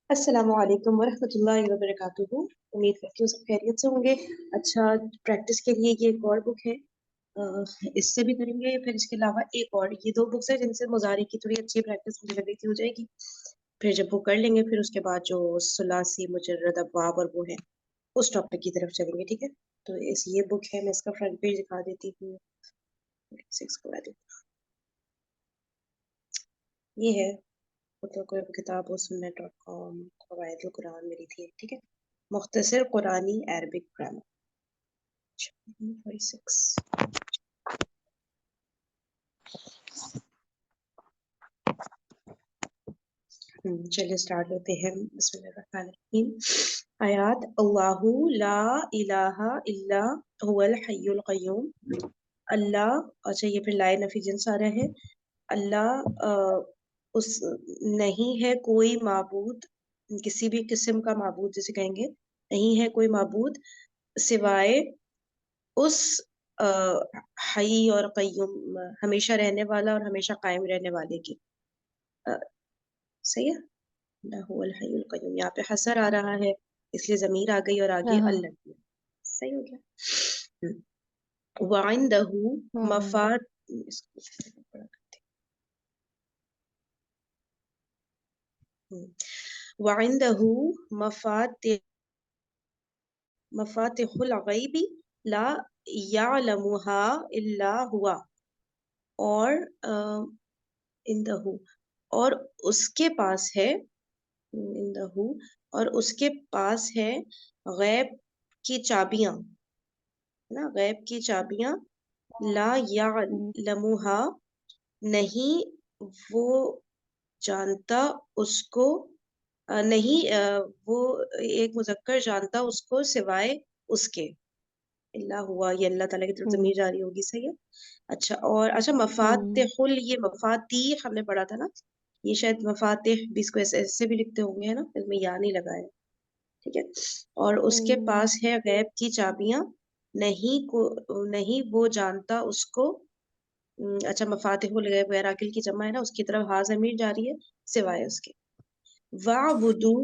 السلام علیکم ورحمۃ اللہ وبرکاتہ. امید کرتی ہوں سب خیریت سے ہوں گے. اچھا، پریکٹس کے لیے یہ ایک اور بک ہے. اس سے بھی کریں گے. پھر اس کے علاوہ ایک اور یہ دو بکس ہیں جن سے مضارع کی تھوڑی اچھی پریکٹس مجھے لگ رہی تھی ہو جائے گی. پھر جب وہ کر لیں گے پھر اس کے بعد جو ثلاثی مجرد ابواب اور وہ ہیں اس ٹاپک کی طرف چلیں گے. ٹھیک ہے، تو یہ بک ہے. میں اس کا فرنٹ پیج دکھا دیتی ہوں. 6 کو یہ ہے کوئی کتاب و سنت.com. قواعد القرآن میری تھی. ٹھیک ہے، مختصر قرآنی عربک گرامر. 46. چلیے اسٹارٹ ہوتے ہیں. بسم اللہ الرحمن الرحیم. آیات. اللہ لا الہ الا هو الحی القیوم. اللہ، اچھا یہ پھر لائے نفی جنس آ رہا ہے. اللہ اس نہیں ہے کوئی معبود، کسی بھی قسم کا معبود جسے کہیں گے، نہیں ہے کوئی معبود سوائے اس حی اور قیوم، ہمیشہ رہنے والا اور ہمیشہ قائم رہنے والے کی. صحیح ہے. اللہ هو الحی القیوم. یہاں پہ حسر آ رہا ہے اس لیے ضمیر آ گئی اور آگے ہاں اللہ کی. صحیح ہو گیا. وعنده مفات وعنده مفاتح الغیب لا یعلمها الا ہوا. اور اور اس کے پاس ہے اور اس کے پاس ہے غیب کی چابیاں، نا، غیب کی چابیاں. لا یعلمها، نہیں وہ جانتا اس کو، نہیں وہ ایک مذکر جانتا اس کو سوائے اس کے. اللہ ہوا، یہ اللہ تعالیٰ کی طرف ضمیر جاری ہوگی. صحیح ہے. اچھا، اور اچھا مفاتح یہ مفاتیح ہم نے پڑھا تھا نا، یہ شاید مفاتح بھی اس کو ایسے بھی لکھتے ہوں گے، ہے نا، اس میں یا نہیں لگا ہے. ٹھیک ہے. اور اس کے پاس ہے غیب کی چابیاں، نہیں وہ جانتا اس کو. اچھا، مفاتح الغیب غیر عاقل کی جمع ہے نا، اس کی طرف ہا ضمیر جاری ہے سوائے اس کے. وَاعْبُدُوا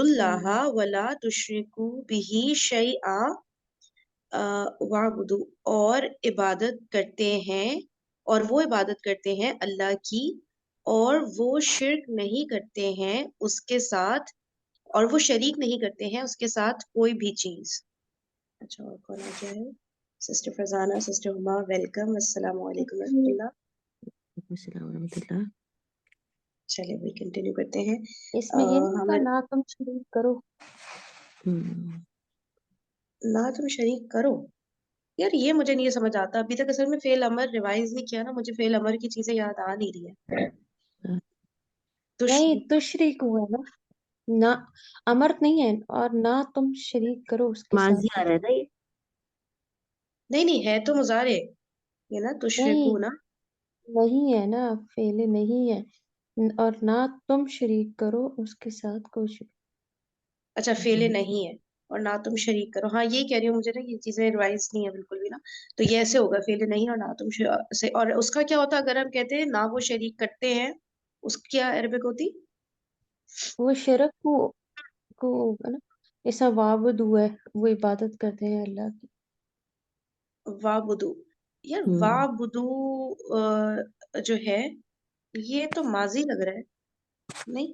اللَّهَ وَلَا تُشْرِكُوا بِهِ شَيْئًا. وَاعْبُدُوا، اور عبادت کرتے ہیں، اور وہ عبادت کرتے ہیں اللہ کی، اور وہ شرک نہیں کرتے ہیں اس کے ساتھ، اور وہ شریک نہیں کرتے ہیں اس کے ساتھ کوئی بھی چیز. اچھا، اور کون آ گیا ہے؟ سسٹر فرزانہ، سسٹر ہما، ویلکم. السلام علیکم ورحمۃ اللہ. السلام ورحمۃ اللہ. چلیے وہی کنٹینیو کرتے ہیں. اس میں یہ نہیں لکھا ہمیں نہ تم شریک کرو. نہ تم شریک کرو. یار یہ مجھے نہیں سمجھ آتا ابھی تک. اصل میں فعل امر ریوائز نہیں کیا نا، مجھے فعل امر کی چیزیں یاد آ نہیں رہی ہے. نہیں تشریک ہوا ہے نا، نہ امرت نہیں ہے، اور نہ تم شریک کرو اس کے ماضی ساتھ آ کچھ. رہا ہے نا یہ. نہیں ہے تو مضارع یہ نا، تشرکو نا. نہیں ہے نا، فعل نہیں ہے، اور نہ تم شریک کرو اس کے ساتھ کچھ. اچھا، فعل نہیں ہے اور نہ تم شریک کرو. ہاں یہ کہہ رہی ہوں، مجھے نا یہ چیزیں ریوائز نہیں ہے بالکل بھی نا. تو یہ ایسے ہوگا، فعل نہیں اور نہ تم سے. اور اس کا کیا ہوتا اگر ہم کہتے ہیں نہ وہ شریک کرتے ہیں، اس کی کیا عربک ہوتی؟ وہ شرک کو ہوگا نا، ایسا وابد ہوا ہے، وہ عبادت کرتے ہیں اللہ کی. وابدو. یار وابدو جو ہے یہ تو ماضی لگ رہا ہے. نہیں،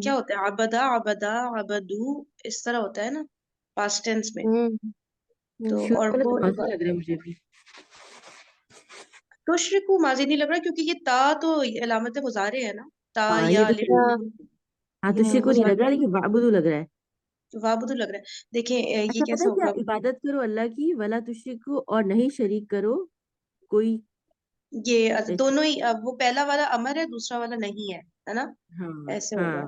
کیا ہوتا ہے؟ عبدا عبدا عبدو، اس طرح ہوتا ہے نا پاسٹ ٹینس میں. تو شروع اور والا وہ تو ماضی لگ رہا ہے مجھے بھی. تشرکو ماضی نہیں لگ رہا کیونکہ یہ تا تو علامت مضارع ہے نا. تا ہاں یا یہ تو ہاں تو یہ شکو نہیں لگ رہا مضارع ہے، لیکن وعبدو لگ رہا ہے. وابدو لگ رہا ہے. دیکھیں یہ اچھا پتہ کیسے ہے کیا، ہوگا. عبادت کرو اللہ کی، ولا تشرکو، اور نہیں شریک کرو کوئی. یہ دونوں ہی، وہ پہلا والا امر ہے، دوسرا والا نہیں ہے نا. ہاں ایسے ہاں ہوگا.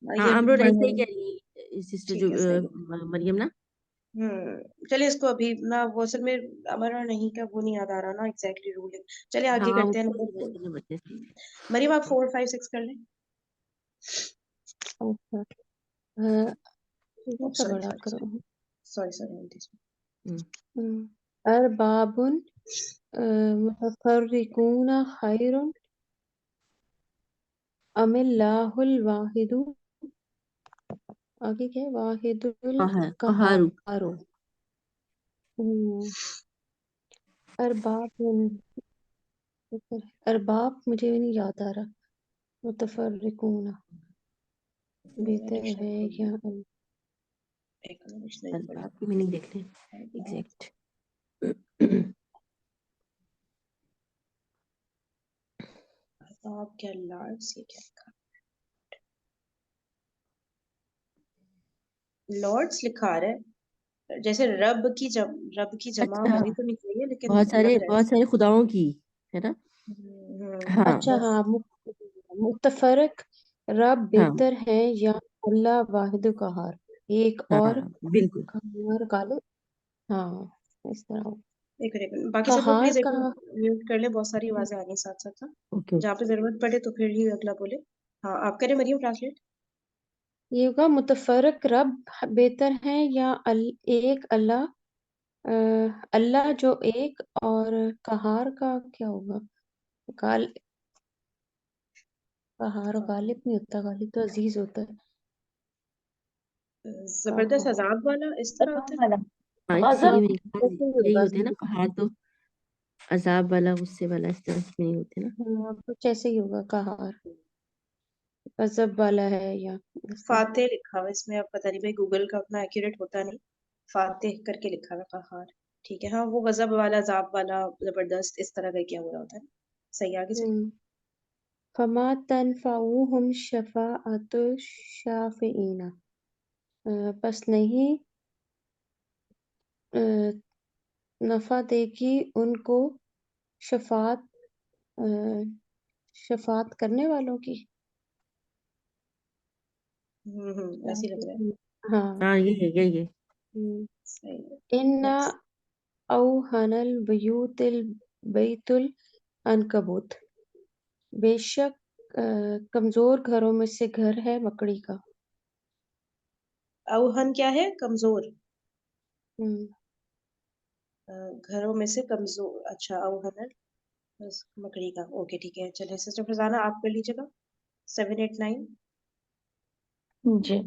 ہاں، یہ امرو نہیں پڑھیں. صحیح کہہ رہی ہے سسٹر جو ٹھیک ہے، صحیح ہے. مریم نا. چلے اس کو ابھی نہ، وہ اصل میں امر اور نہیں کا وہ نہیں یاد آ رہا نا ایگزیکٹلی رولنگ. چلے آگے ہاں کرتے ہیں. مجھے نمبر 4. کرنے بچے. مریم آپ 4 5 6 کر لیں. یہ تو بڑا کرو. سوری. ارباب متفرقون خیر ام اللہ الواحد آگے کیا ہے؟ واحد قہر القہار. قہار ارباب ارباب مجھے بھی نہیں یاد آ رہا. متفرقون بہتر ہے یا ایک ڈکشنری پڑھ آپ کی میننگ دیکھ لیں ایگزیکٹ. آپ کیا لارڈس یہ کیا لکھا لارڈس لکھا رہا ہے جیسے رب کی جمع اچھا ہونی تو نہیں چاہیے لیکن بہت لگ سارے رہا بہت سارے خداؤں کی ہے نا. ہاں اچھا بس ہاں متفرق رب ہاں بہتر ہے یا اللہ واحد قہار. ایک اور ہاں بالکل. قہار غالب. ہاں اس طرح ایک منٹ باقی سب لوگ قہار پلیز ایک کا منٹ میوٹ کر لیں بہت ساری آوازیں آ رہی ہیں ساتھ ساتھ. اوکے جہاں پہ ضرورت پڑے تو پھر ہی اگلا بولے. ہاں آپ کریں مریم ٹرانسلیٹ. یہ ہوگا متفرق رب بہتر ہے یا ایک اللہ اللہ جو ایک اور قہار کا کیا ہوگا. قہار غالب نہیں ہوتا. غالب تو عزیز ہوتا ہے. زبردست عذاب والا اس طرح ہوتا ہے. ہاں اسی غضب لیے میں نے کہا ایسے ہی یہی ہوگا. ہوتے ہیں نا قہار تو عذاب والا غصے والا اس طرح سے نہیں ہوتے نا. ہاں کچھ ایسے ہی ہوگا. قہار غضب والا ہے یا اس طرح. فاتح لکھا ہوا اس میں. اب پتہ نہیں بھائی گوگل کا اپنا ایکوریٹ ہوتا نہیں. فاتح کر کے لکھا ہوا قہار. ٹھیک ہے. ہاں وہ غضب والا عذاب والا زبردست اس طرح کا کیا ہو رہا ہوتا ہے. صحیح آگے چلیے. فما تنفعوہم شفاعت الشافعین. بس نہیں نفع دے گی ان کو شفاعت کرنے والوں کی. ایسے ہی لگ رہا ہے. ہاں ہاں یہ ہے یہ صحیح ہے. ان Next. اوہن البیوت البیت العنکبوت. بے شک کمزور گھروں میں سے گھر ہے مکڑی کا. اوہن کیا ہے؟ کمزور. ہم، گھروں میں سے کمزور. اچھا اوہن بس مکڑی کا. اوکے ٹھیک ہے. چلے سسٹر فضانہ آپ کر لیجیے گا 7 8 9. جی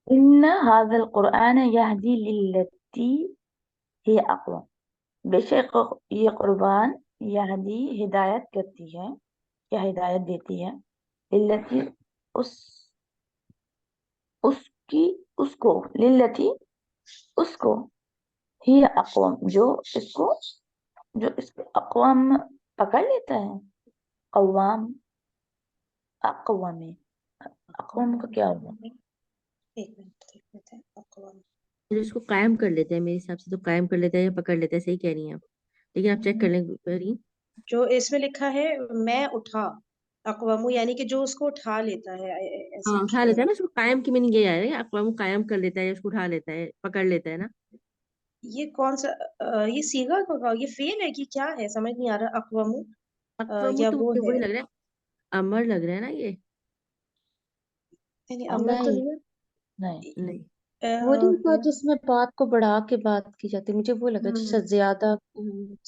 ان هذا القرآن يهدي للتي هي اقوم. بے شک یہ قربان یہدی ہدایت کرتی ہے یا ہدایت دیتی ہے للتی اس کو للتی اس کو ہی اقوام جو اس کو اقوام پکڑ لیتا ہے. قوام اقوام کا کیا ہوگا؟ ایک منٹ دیکھتے ہیں. اقوام اس کو قائم کر لیتے ہیں. میرے حساب سے تو قائم کر لیتا ہے یا پکڑ لیتا ہے. صحیح کہہ رہی ہیں آپ. لیکن آپ چیک کر لیں مریم. جو اس میں لکھا ہے میں اٹھا اقوام یعنی کہ جو اس کو اٹھا لیتا ہے ایسا ہاں کچھ اٹھا لگ لیتا رہا ہے نا. اس کو قائم کی میننگ یہ آ رہا ہے اقوام قائم کر لیتا ہے یا اس کو اٹھا لیتا ہے پکڑ لیتا ہے نا. ہے. یہ کون سا یہ سیگا ہوگا. یہ فعل ہے کہ کیا ہے سمجھ نہیں آ رہا. اقوام اقوام یا تو وہ مجھے ہے وہی لگ رہا ہے امر لگ رہا ہے نا یہ. یعنی امر تو نہیں نہیں نہیں نہیں وہ نہیں تھا جس میں بات کو بڑھا کے بات کی جاتی. مجھے وہ لگا جیسے زیادہ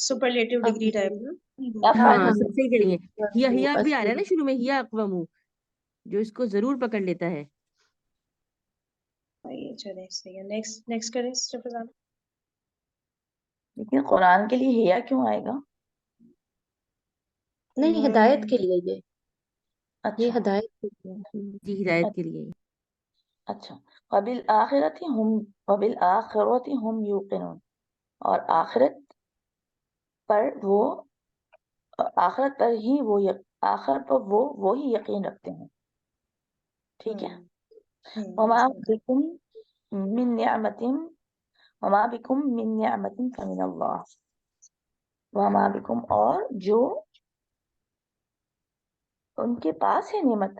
سپرلیٹو ڈگری ٹائپ نا. افعال ہاں سب صحیح کہہ رہی ہیں. ہیا بھی آ رہا ہے نا شروع میں. ہیا اقوام جو اس کو ضرور پکڑ لیتا ہے. یہ چلے صحیح ہے. نیکسٹ کریں سسٹر فضانہ. لیکن قرآن کے لیے ہیا کیوں آئے گا؟ نہیں ہدایت کے لیے یہ اچھا ہدایت کے لیے. جی ہدایت کے لیے. اچھا وبالآخرۃ ہم یوقنون. اور آخرت پر ہی وہی یقین رکھتے ہیں. ٹھیک ہے. وما بکم من نعمت فمن اللہ. وما بکم اور جو ان کے پاس ہے نعمت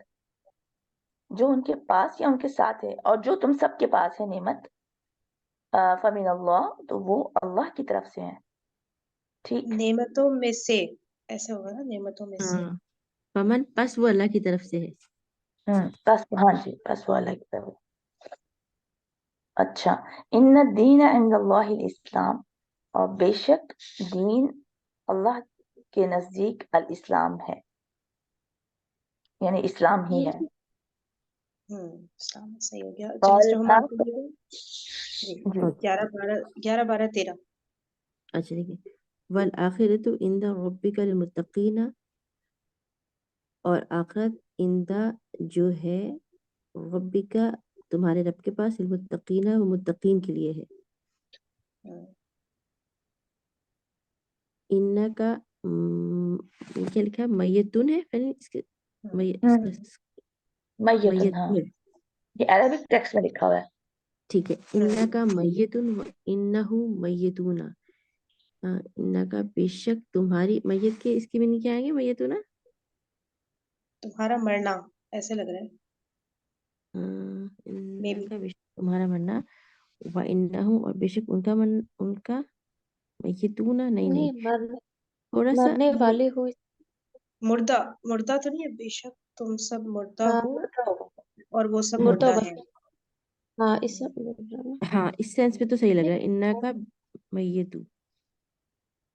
جو ان کے پاس یا ان کے ساتھ ہے اور جو تم سب کے پاس ہے نعمت فمن اللہ تو وہ اللہ کی طرف سے ہے. ٹھیک. نعمتوں میں سے ایسا ہوگا نا. نعمتوں میں سے ہاں پمن پس وہ اللہ کی طرف سے ہے. بس ہاں جی بس وہ اللہ کی طرف. اچھا ان الدین عند اللہ الاسلام. اور بے شک دین اللہ کے نزدیک الاسلام ہے یعنی اسلام ہی ہے. اسلام صحیح ہو گیا. چلیں مسٹر حمام والحق جی جی 11 12 13. اچھا دیکھیے والآخرۃ عند ربک للمتقین، اور آخرت عندہ جو ہے ربک تمہارے رب کے پاس، للمتقین وہ متقین کے لیے ہے. ان کا کیا لکھا ہے میتون ہے پہلے اس کے میتن، میت ہاں ہے یہ عربک ٹیکسٹ میں لکھا ہوا ہے. ٹھیک ہے. ان کا میتون انہ میتون، ان کا بے شک تمہاری میت کے اس کی بھی نہیں کیا آئیں گے میتون، تمہارا مرنا ایسے لگ رہا ہے ان کا بے شک تمہارا مرنا، وانہم اور بے شک ان کا ان کا میتون نہیں تھوڑا سا مرنے والے ہو. مردہ تو نہیں ہے. بے شک تم سب مردہ ہاں ہو اور وہ سب مردہ مردہ بس. ہیں. ہاں اس ہاں اس سینس میں تو صحیح لگ رہا ہے. ان کا میتو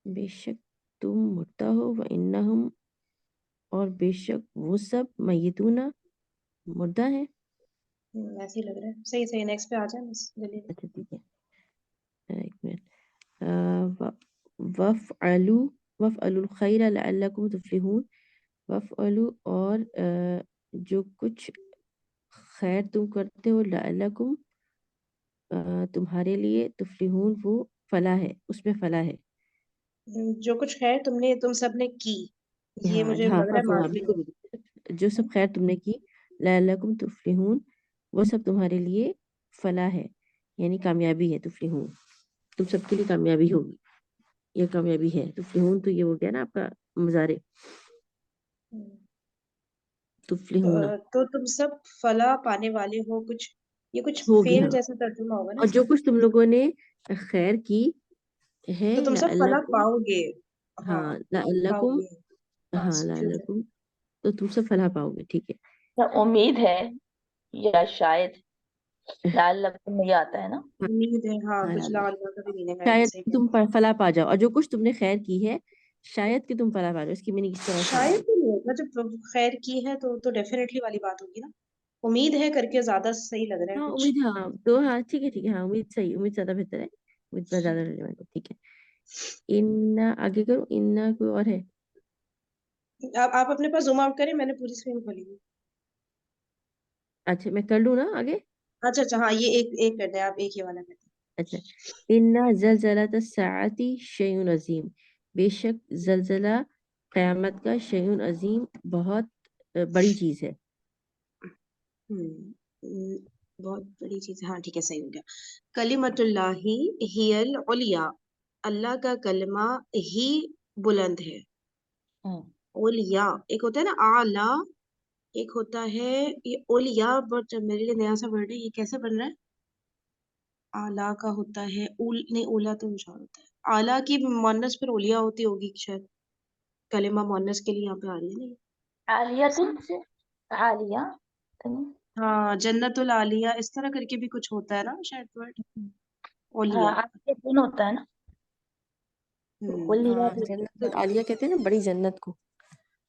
بے شک تم مردہ ہو، وانہم اور بے شک وہ سب میتون مردہ ہیں. ایسے ہی لگ رہا ہے. صحیح نیکسٹ پہ آ جائیں بس جلدی. اچھا ٹھیک ہے ایک منٹ. وفعلوا الخیر لعلکم تفلحون، وفعلوا اور جو کچھ خیر تم کرتے ہو لعلکم تمہارے لیے، تفلحون وہ فلاح ہے، اس میں فلاح ہے. جو کچھ خیر تم سب نے کی، یہ مجھے لگ رہا ہے ماضی میں. جو سب خیر تم نے کی لعلکم تفلحون وہ سب تمہارے لیے فلاح ہے، یعنی کامیابی ہے. تفلحون تم سب کے لیے کامیابی ہوگی، یہ کامیابی ہے. تفلحون تو یہ ہو گیا نا آپ کا مضارع، تفلحون تو تم سب فلاح پانے والے ہو. یہ کچھ ہوگی. فیل ہاں جیسا ترجمہ ہوگا نا اور اس جو کا. کچھ تم لوگوں نے خیر کی ہے تو تم سب فلاح لعلکم، پاؤ گے. ہاں پاؤ لعلکم، گے. ہاں لعلکم تو تم سب فلاح پاؤ گے. ٹھیک ہے. کیا امید ہے یا شاید لعلکم میں یہ آتا ہے نا. امید ہے. ہاں کچھ لا اللہ کا بھی میننگ ہے. شاید تم فلاح پا جاؤ، اور جو کچھ تم نے خیر کی ہے شاید کہ تم فلاح پا جاؤ. اس کی میننگ اس طرح سے شاید تو نہیں ہوگا. جب خیر کی ہے تو ڈیفینیٹلی والی بات ہوگی نا. امید ہے کر کے زیادہ صحیح لگ رہا ہے ہاں کچھ. امید. ہاں تو ہاں ٹھیک ہے ہاں امید صحیح، امید زیادہ بہتر ہے، امید پر زیادہ ریلیونٹ ہے. ٹھیک ہے. ان آگے کرو. ان کوئی اور ہے؟ آپ اپنے پاس زوم آؤٹ کریں. میں نے پوری اسکرین کھولی ہے. اچھا میں کر لوں نا آگے. اچھا ہاں یہ ایک کر دیں آپ. ایک یہ والا کر دیں. اچھا. ان زلزلۃ الساعۃ شیء عظیم، بے شک زلزلہ قیامت کا شیء عظیم بہت بڑی چیز ہے. بہت بڑی چیز. ہاں ٹھیک ہے صحیح ہو گیا. کلمۃ اللہ ہی العلیٰ، اللہ کا کلمہ ہی بلند ہے. اولیاء ایک ہوتا ہے نا اعلیٰ، ایک ہوتا ہے یہ اولیاء. بٹ میرے لیے نیا سا ورڈ ہے. یہ کیسے بن رہا ہے؟ اعلیٰ کا ہوتا ہے نہیں اولا تو مشار ہوتا ہے. اعلیٰ کی مؤنث پھر اولیاء ہوتی ہوگی شاید. کلمہ مؤنث کے لیے یہاں پہ آ رہی ہے نا. عالیتن سے عالیہ. ہاں جنت العالیہ اس طرح کر کے بھی کچھ ہوتا ہے نا شاید ورڈ. اولیاء. عالیتن ہوتا ہے نا. ہاں جنت عالیہ کہتے ہیں نا بڑی جنت کو.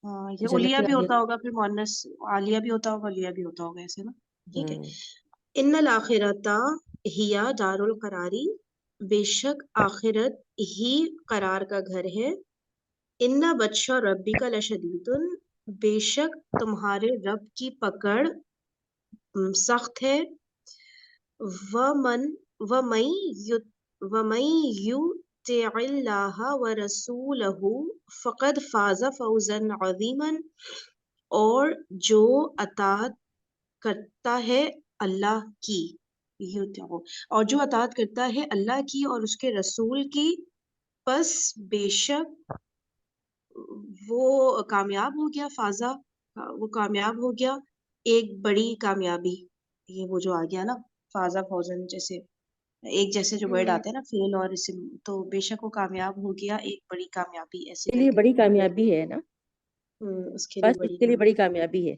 ہاں یہ جنت اولیاء بھی العالیہ. ہوتا ہوگا پھر مؤنث عالیہ بھی ہوتا ہوگا اولیاء بھی ہوتا ہوگا ایسے نا. ٹھیک ہے. ہوں. ان الاخرۃ ہی دار القراری، بے شک آخرت ہی قرار کا گھر ہے. ان بطش ربک لشدید، بے شک تمہارے رب کی پکڑ سخت ہے. وَمَن يُطِعِ اللَّهَ وَرَسُولَهُ فَقَدْ فَازَ فَوْزًا عَظِيمًا، اور جو اطاعت کرتا ہے اللہ کی، اور جو اطاعت کرتا ہے اللہ کی اور اس کے رسول کی، پس بے شک وہ کامیاب ہو گیا. فازا وہ کامیاب ہو گیا ایک بڑی کامیابی. یہ وہ جو آ گیا نا فازا فوزن جیسے ایک جیسے جو ورڈ آتے ہیں نا فیل اور اسم، تو بے شک وہ کامیاب ہو گیا ایک بڑی کامیابی. ایسے اس کے کر لیے کے بڑی کامیابی ہے نا. اس کے بس لیے اس بڑی کے لیے بڑی کامیابی ہے.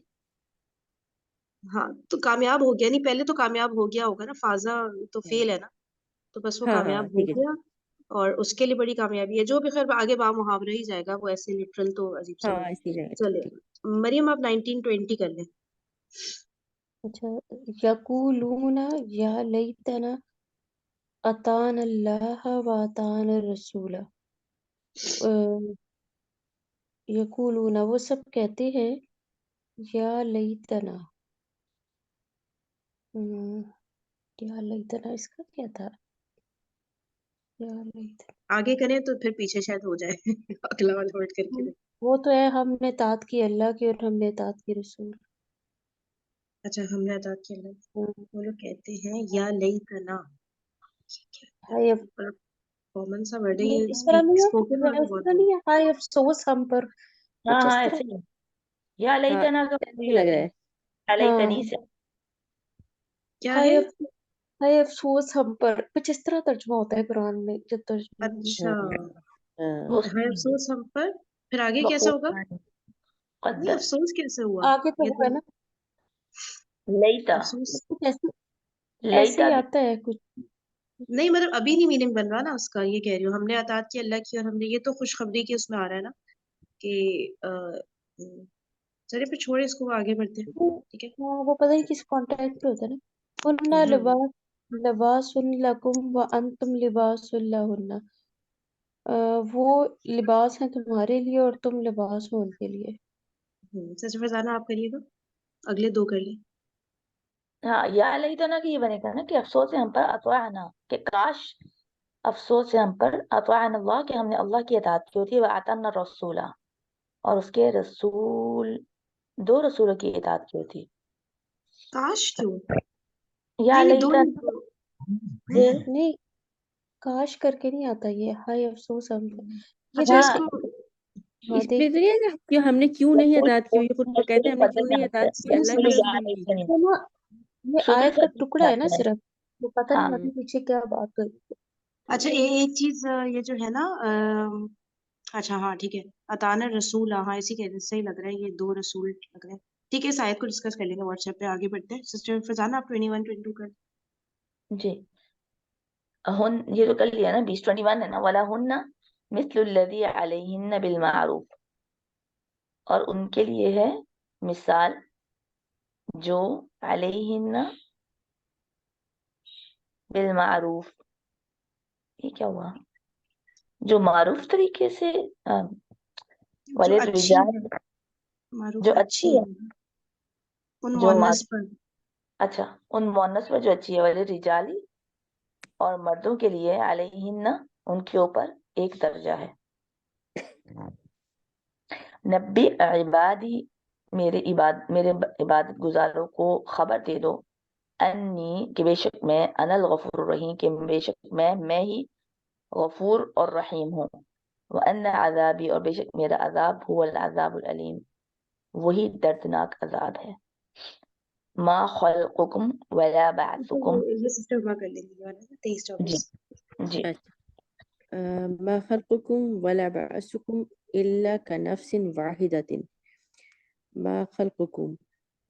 ہاں تو کامیاب ہو گیا. نہیں پہلے تو کامیاب ہو گیا ہوگا نا. فازا تو فیل ہے نا. تو بس وہ ہاں کامیاب ہو ٹھیک ہے. گیا اور اس کے لیے بڑی کامیابی ہے. جو بھی خیر آگے با محاورہ ہی جائے گا وہ ایسے لٹرل تو عجیب سا ہاں لگتا ہے. اسی جگہ. چلے ٹھیک. مریم آپ 1920 کر لیں. اچھا، یقولون یا لیتنا اطعنا اللہ و اطعنا الرسول. یقولون وہ سب کہتے ہیں یا لیتنا. یا لیتنا اس کا کیا تھا؟ یا لیتنا آگے کریں تو پھر پیچھے شاید ہو جائے اگلا والا ورڈ کر کے دیں۔ وہ تو ہے ہم نے اطاعت کی اللہ کی اور ہم نے اطاعت کی رسول. اچھا ہم نے اطاعت کی اللہ کی۔ ہم، وہ لوگ کہتے ہیں یا لیتنا، ہائے بڑا کامن سا ورڈ ہے یہ یہ، اس طرح نہیں اسپوکن ہے، ورڈ میں اس بہت طرح نہیں ہے ہائے افسوس ہم پر، ہاں کچھ اس ہاں طرح. ایسے ہی یا ہاں لیتنا کا ایسے لگ رہا ہے. یا ہاں لیتنی سے کیا ہائے ہے؟ ہائے افسوس ہم پر، کچھ اس طرح ترجمہ ہوتا ہے قرآن میں جب ترجمہ اچھا ہاں ہے افسوس ہم پر، پھر آگے کیسا ہوگا؟ نہیں قدر افسوس کیسے ہوا؟ آگے تو یہ وہ ہے تو نا لیتا افسوس کچھ ایسے لیتا ہی بھی آتا ہے کچھ. نہیں، مطلب ابھی نہیں میننگ بن رہا نا اس کا، یہ کہہ رہی ہوں ہم نے اطاعت کی اللہ کی اور ہم نے، یہ تو خوشخبری کے اس میں آ رہا ہے نا کہ چلے پھر چھوڑے اس کو، وہ آگے بڑھتے ہیں، ٹھیک ہے۔ ہاں وہ پتہ نہیں کس کانٹیکٹ پہ ہوتا ہے نا. ہن ہوں لباس لکم و انتم لباس لہن. وہ لباس ہیں تمہارے لیے اور تم لباس ہو ان کے لیے. سچ فرزانہ آپ کریے گا، اگلے دو کر لیں۔ ہاں یا لیتنا کہ یہ بنے گا نا کہ افسوس ہے ہم پر اطاعنا، کہ کاش افسوس ہے ہم پر اطاعنا اللہ کہ ہم نے اللہ کی اطاعت کی ہوتی ہے، واطعنا الرسول اور اس کے رسول، دو رسولوں کی اطاعت کی ہوتی. کاش کیوں؟ یا نہیں دو لیتنا یہ نہیں کاش کر کے نہیں آتا، یہ ہائے افسوس ہم پر. یہ اچھا جو اس ہاں کو ہاں اس دیکھ میں تو نہیں ہے کہ ہم نے کیوں نہیں اطاعت کی، یہ خود وہ کہتے ہیں ہم نے کیوں نہیں اطاعت کی اللہ کی اور سنو رسول کی. سنو، یہ آیت کا ٹکڑا ہے نا صرف، وہ پتہ نہیں ہاں آگے پیچھے کیا بات کر. اچھا ایک چیز یہ جو ہے نا اچھا ہاں ٹھیک ہے، اطاعنا الرسول، ہاں اسی کے صحیح لگ رہا ہے، یہ دو رسول لگ رہا ہے، ٹھیک ہے۔ اس آیت کو ڈسکس کر لیں گے واٹس ایپ پہ، آگے بڑھتے ہیں۔ سسٹر فرزانہ آپ 21 22 کر جی ہن یہ تو کر لیا نا 20-21 ہے نا، وَلَهُنَّ مِثْلُ الَّذِي عَلَيْهِنَّ بِالْمَعْرُوفِ اور ان کے لیے ہے مثال جو علیہن بالمعروف، یہ کیا ہوا، جو معروف طریقے سے جو اچھی وللرجال معروف جو اچھی اچھی ہے، ان جو مونس پر، اچھا ان مونس پر جو اچھی ہے، وللرجال اور مردوں کے لیے علیہن ان کے اوپر ایک درجہ ہے. نبی عبادی میرے عبادت گزاروں کو خبر دے دو، انی کہ بے شک میں، انا الغفور الرحیم کہ بے شک میں ہی غفور اور رحیم ہوں، وان عذابی اور بے شک میرا عذاب هو العذاب العلیم وہی دردناک عذاب ہے. ما خلقکم ولا بعثکم یہ سسٹر ہوا کر لیں گے 23 جی 24 جی ما خلقكم ولا بعثكم إلا كنفس واحدة. ما خلقكم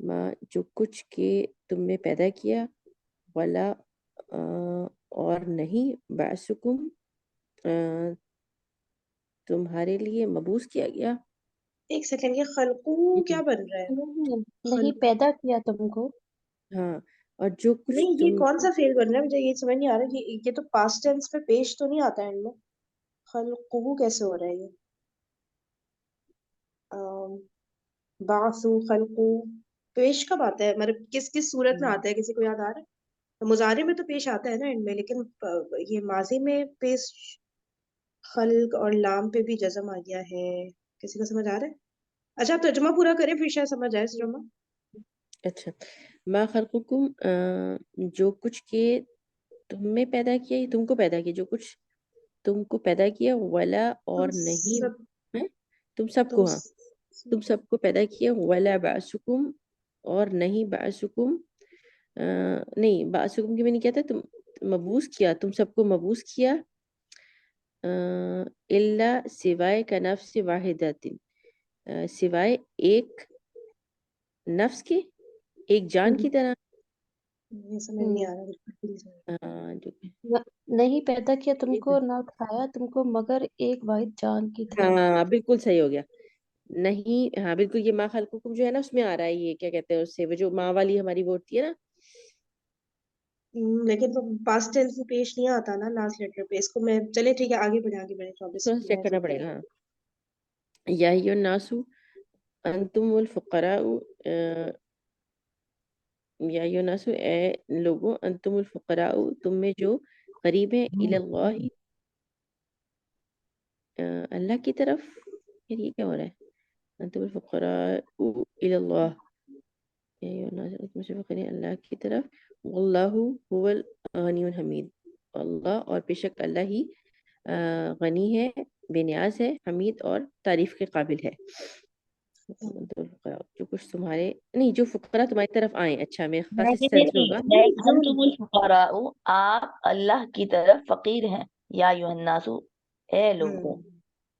ما جو کچھ کہ تم نے پیدا کیا، ولا اور نہیں، بعثکم تمہارے لیے مبعوث کیا گیا. ایک سیکنڈ، یہ خلقو کیا بن رہا ہے؟ نہیں پیدا کیا تم کو. ہاں اور جو کچھ نہیں یہ تم کون سا فیل بن رہا ہے، مجھے یہ سمجھ نہیں آ رہا، یہ تو پاسٹ ٹینس پہ پیش تو نہیں آتا ہے ان میں، خلقو کیسے ہو رہا ہے یہ؟ بعثو خلقو پیش کب آتا ہے، مطلب کس کس صورت میں آتا ہے، کسی کو یاد آ رہا ہے؟ مضارع میں تو پیش آتا ہے نا ان میں، لیکن یہ ماضی میں پیش خلق اور لام پہ بھی جزم آ گیا ہے، کسی کو سمجھ آ رہا ہے؟ اچھا آپ ترجمہ پورا کریں پھر شاید سمجھ آئے ترجمہ۔ اچھا ما خلقکم جو کچھ کہ تم نے پیدا کیا، تم کو پیدا کیا، جو کچھ تم کو پیدا کیا، ولا اور تم نہیں سب ہے تم سب تم کو، ہاں تم سب کو پیدا کیا، ولا بعثکم اور نہیں، بعثکم نہیں، بعثکم کی میں نے کیا تھا، تم مبعوث کیا، تم سب کو مبعوث کیا، الا سوائے کا نفس واحدۃ سوائے ایک نفس کے، ایک جان کی طرح. یہ سمجھ نہیں آ رہا بالکل۔ جو نہیں پیدا کیا تم کو، نہ اٹھایا تم کو، مگر ایک واحد جان کی طرح. ہاں بالکل صحیح ہو گیا، نہیں ہاں بالکل یہ ما خلقکم جو ہے نا اس میں آ رہا ہے یہ کیا کہتے ہیں اس سے وہ جو ماں والی ہماری وہ ہوتی ہے نا لیکن تو پاسٹ ٹینس میں پیش نہیں آتا نا لاسٹ لیٹر پہ. اس کو میں چلے ٹھیک ہے آگے بڑھے 24 تھوڑا سا چیک کرنا پڑے گا. ہاں یا ایھا الناس انتم الفقراء یا ایھا الناس اے لوگوں انتم الفقراء تم میں جو قریب ہیں الی اللہ اللہ کی طرف. پھر یہ کیا ہو رہا ہے انتم الفقراء الی اللہ یا ایھا الناس تم سے فقیر ہیں اللہ کی طرف واللہ هو الغنی الحمید. اللہ اور بے شک اللہ ہی غنی ہے بے نیاز ہے حمید اور تعریف کے قابل ہے. جو کچھ تمہارے نہیں جو فقراء تمہاری طرف آئیں. اچھا میرے خیال سے سینس میں ہوگا انتم الفقراء آپ اللہ کی طرف فقیر ہیں. یا ایھا الناس اے لوگوں.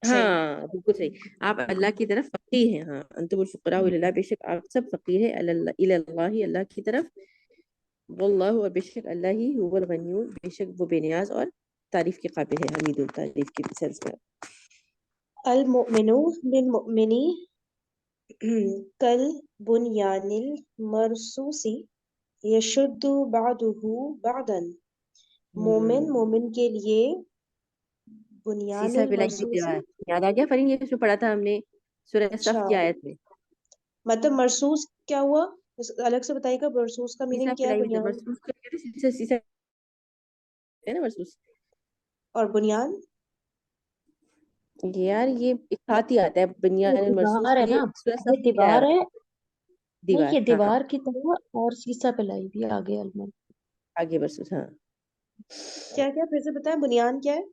صحیح. ہاں بالکل صحیح آپ اللہ کی طرف فقیر ہیں. ہاں انتم الفقراء الی اللہ بے شک آپ سب فقیر ہیں الی اللہ اللہ کی طرف. واللہ اور بے شک اللہ ہی هو الغنی بے شک وہ بے نیاز اور تعریف کے قابل ہے حمید تعریف کے سینس میں. المؤمن للمؤمن کل بنیان المرصوص یشد بعضہ بعضا. مومن مومن کے لیے بنیان سیسا پلائی ہوئی المرصوص. دیوار یاد آ گیا فرین یہ اس میں پڑھا تھا ہم نے سورہ اچھا صف کی آیت میں. مطلب مرصوص کیا ہوا الگ سے بتائیے گا. مرصوص کا سیسا میننگ کیا ہے؟ پلائی ہوئی بنیان مرصوص کو کہتے ہیں سیسا سیسا ہے نا مرصوص. اور بنیان یار یہ ایک ساتھ ہی آتا ہے بنیان یہ المرصوص دیوار ہے نا یہ سورہ یہ صف میں آیا دیوار ہوا ہے. ہے. نہیں دیوار یہ ہاں دیوار کی طرح اور سیسا پلائی بھی آگے المن. آگے مرصوص ہاں کیا کیا پھر سے بتائیں. بنیان کیا ہے؟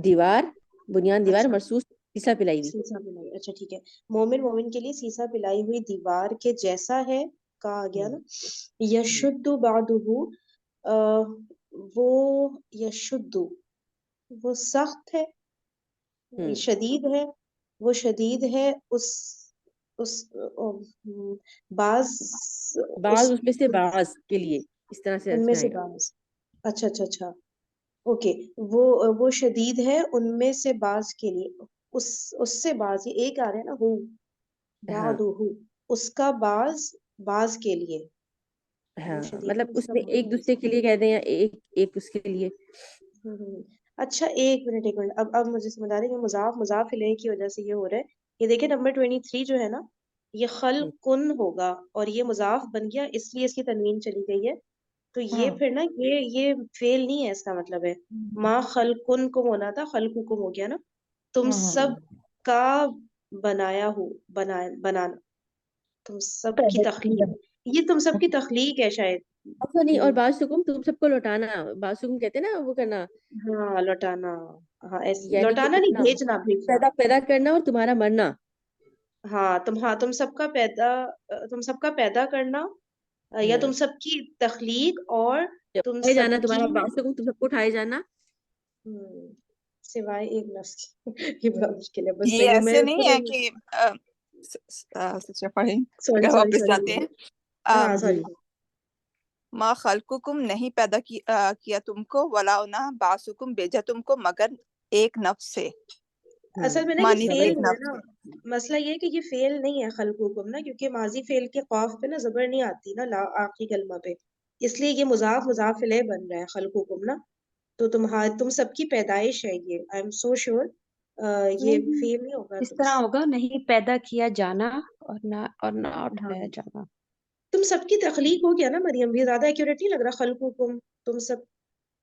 دیوار بنیان دیوار اچھا مرصوص سیسا پلائی ہوئی. سیسا پلائی. اچھا ٹھیک ہے. مومن مومن کے لیے سیسا پلائی ہوئی دیوار کے جیسا ہے. کہا گیا نا یشد بعضہ وہ یشد وہ سخت ہے شدید ہے. وہ شدید ہے اس بعض بعض اس میں سے بعض کے لیے اس طرح سے ان اس میں میں سے آئے گا. بعض. اچھا اچھا اچھا اوکے. وہ شدید ہے ان میں سے بعض کے لیے. اس سے بعض یہ ایک آ رہا ہے نا ہو ہاں بعضہ اس کا بعض کے لیے. ہاں وہ شدید مطلب ہے اس اس کا میں ایک بعض. دوسرے کے لیے کہہ دیں یا ایک اس کے لیے. اچھا ایک منٹ. اب مجھے سمجھ آ رہا ہے کہ مضاف الیہ کی وجہ سے یہ ہو رہا ہے. یہ دیکھیں نمبر 23 جو ہے نا یہ خلقن ہوگا اور یہ مضاف بن گیا اس لیے اس کی تنوین چلی گئی ہے. تو یہ پھر نا یہ فعل نہیں ہے. اس کا مطلب ہے ما خلقن کو ہونا تھا خلقکم ہو گیا نا. تم سب کا بنانا تم سب کی تخلیق. یہ تم سب کی تخلیق ہے شاید. اچھا نہیں اور بعض حکم تم سب کو لوٹانا. بعض حکم کہتے ہیں نا وہ کرنا ہاں لوٹانا. ہاں یعنی کہ لوٹانا نہیں بھیجنا. پیدا کرنا اور تمہارا مرنا. ہاں تم سب کا پیدا کرنا یا تم سب کی تخلیق اور تم اٹھائے سب جانا کی تمہارا بعض حکم تم سب کو اٹھائے جانا. سوائے ایک لفظ یہ بڑا مشکل ہے. بس یہ صحیح میں ایسے نہیں ہے کہ اگر واپس جاتے ہیں ہاں سوری. ما خلقکم نہیں پیدا کیا تم کو ولا نہ بعثکم بھیجا تم کو مگر ایک نفس سے. اصل میں نا یہ مانی فعل ایک ہے نفس نا. سے. مسئلہ یہ ہے کہ یہ فعل نہیں ہے خلقکم نا کیونکہ ماضی فعل کے قاف پہ نا زبر نہیں آتی نا آخری کلمہ پہ. اس لیے یہ مضاف الیہ بن رہا ہے خلقکم نا. تو تم سب کی پیدائش ہے یہ. آئی ایم سو شیور یہ فعل نہیں ہوگا. اس طرح ہوگا نہیں پیدا کیا جانا اور نہ اٹھایا جانا. تم سب کی تخلیق ہو گیا نا مریم. یہ زیادہ ایکوریٹ نہیں لگ رہا خلقکم تم سب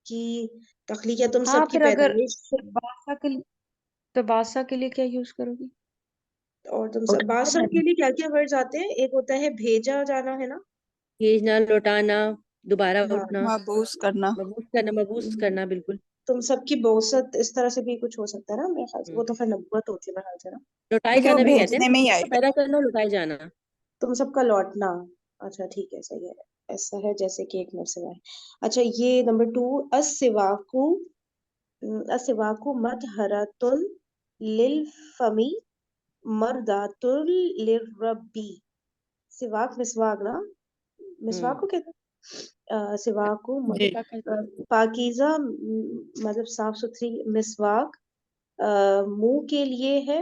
کی تخلیق یا تم ہاں سب کی پھر اگر پیدائش. باسا کے لیے کیا یوز کرو گی؟ اور تم سب باسب کے لیے کیا کیا ورڈز آتے ہیں؟ ایک ہوتا ہے بھیجا جانا ہے نا. بھیجنا لوٹانا دوبارہ ہاں اٹھنا مبعوث کرنا. مبعوث کرنا بالکل. تم سب کی بوست اس طرح سے بھی کچھ ہو سکتا ہے نا میرے خیال سے. وہ تو پھر نبوت ہوتی ہے میرے خیال سے نا. لوٹائے تو جانا بھی کہتے ہیں بھیجنے میں ہی نا آئے گا. پیدا کرنا لوٹائے جانا. تم سب کا لوٹنا. اچھا ٹھیک ہے صحیح ہے. ایسا ہے جیسے کہ ایک نفس ہے. اچھا یہ نمبر 2 السواک مطہرۃ للفم مردۃ للرب. سواک مسواک نا. مسواک کو کہتے ہیں سواک کو جی پاکیزہ مطلب صاف ستھری مسواک منہ کے لیے ہے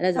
رضا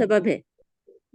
سبب ہے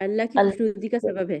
اللہ کی خوشنودی کا سبب ہے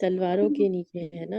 تلواروں کے نیچے ہے نا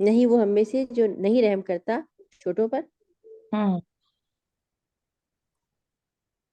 نہیں وہ ہم میں سے جو نہیں رحم کرتا چھوٹوں پر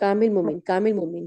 کامل مومن کامل مومن